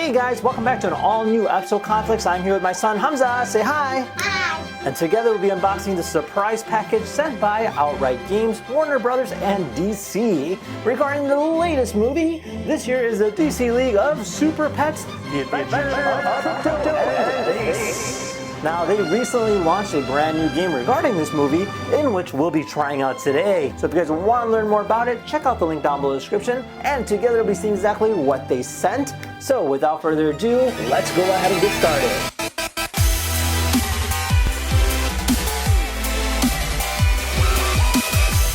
Hey guys, welcome back to an all-new episode of Conflicts. I'm here with my son Hamza. Say hi. Hi. And together we'll be unboxing the surprise package sent by Outright Games, Warner Brothers, and DC regarding the latest movie. This year is the DC League of Super Pets, The Adventures of Krypto and Ace. Now, they recently launched a brand new game regarding this movie, in which we'll be trying out today. So if you guys want to learn more about it, check out the link down below the description, and together we'll be seeing exactly what they sent. So without further ado, let's go ahead and get started.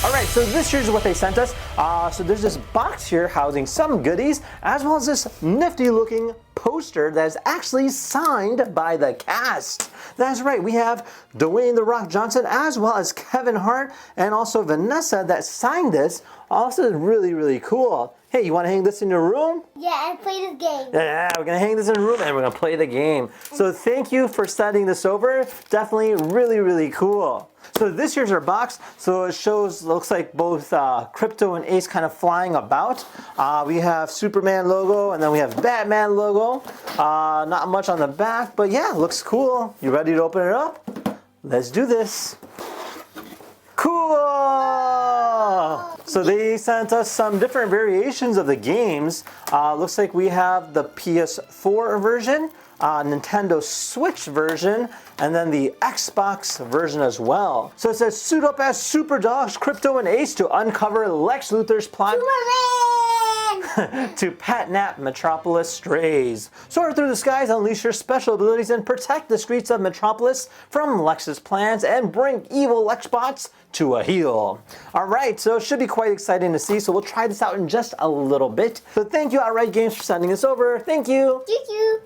Alright, so this here's what they sent us. So there's this box here housing some goodies, as well as this nifty looking poster that is actually signed by the cast. That's right, we have Dwayne "The Rock" Johnson, as well as Kevin Hart, and also Vanessa that signed this. Also really cool. Hey, you want to hang this in your room? Yeah, and play this game. Yeah, we're going to hang this in the room and we're going to play the game. So thank you for sending this over. Definitely really cool. So this here's our box. So it shows, looks like both Krypto and Ace kind of flying about. We have Superman logo and then we have Batman logo. Not much on the back, but yeah, looks cool. You ready to open it up? Let's do this. Cool! So they sent us some different variations of the games. Looks like we have the PS4 version, Nintendo Switch version, and then the Xbox version as well. So it says, suit up as super dogs, Krypto and Ace to uncover Lex Luthor's plot to pet-nap Metropolis strays. Soar through the skies, unleash your special abilities, and protect the streets of Metropolis from Lex's plans, and bring evil Lexbots to a heel. Alright, so it should be quite exciting to see, so we'll try this out in just a little bit. So thank you, Outright Games, for sending this over. Thank you. Thank you.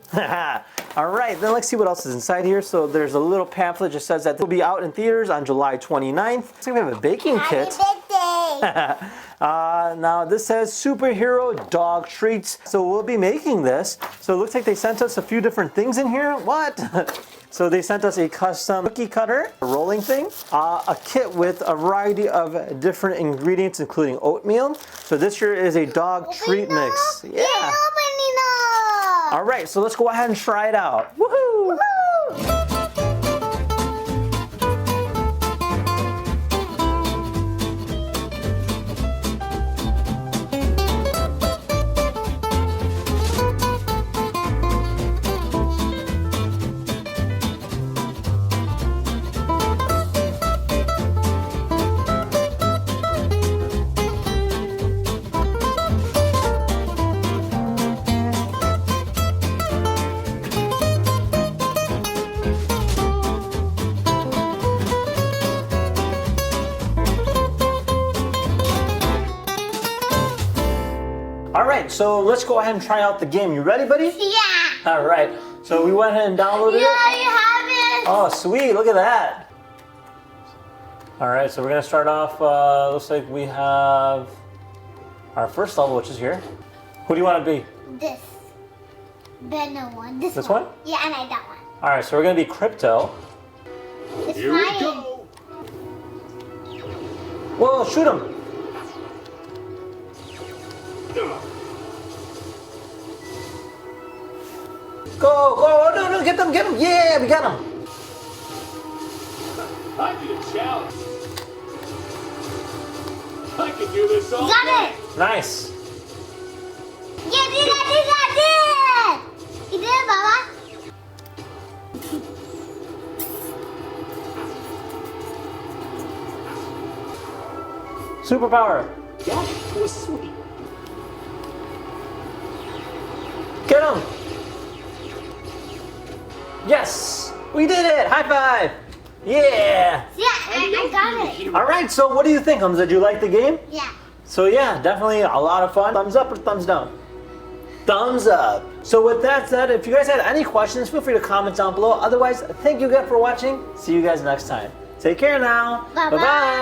Alright, then let's see what else is inside here. So there's a little pamphlet that just says that it will be out in theaters on July 29th. So we have a baking kit. Happy birthday. Now this says superhero dog treats. So we'll be making this. So it looks like they sent us a few different things in here. What? So they sent us a custom cookie cutter, a rolling thing, a kit with a variety of different ingredients, including oatmeal. So this here is a dog treat mix. Yeah. All right, so let's go ahead and try it out. Woohoo! Alright, so let's go ahead and try out the game. You ready, buddy? Yeah. Alright, so we went ahead and downloaded it. Yeah, you have it. Oh, sweet, look at that. Alright, so we're going to start off, looks like we have our first level, which is here. Who do you want to be? This. But no one. This one? Yeah, and I got one. Alright, so we're going to be Krypto. It's Here we flying. go. Whoa, shoot him. Go, no, get them, yeah, we got him. I need a challenge. I can do this all Got day. it. Nice. Yeah, did it. You did it, Baba. Superpower. That was sweet. Get him. Yes, we did it. High five. Yeah. Yeah, I got it. All right, so what do you think, Hamza? Did you like the game? Yeah. So yeah, definitely a lot of fun. Thumbs up or thumbs down? Thumbs up. So with that said, if you guys had any questions, feel free to comment down below. Otherwise, thank you guys for watching. See you guys next time. Take care now. Bye-bye. Bye-bye.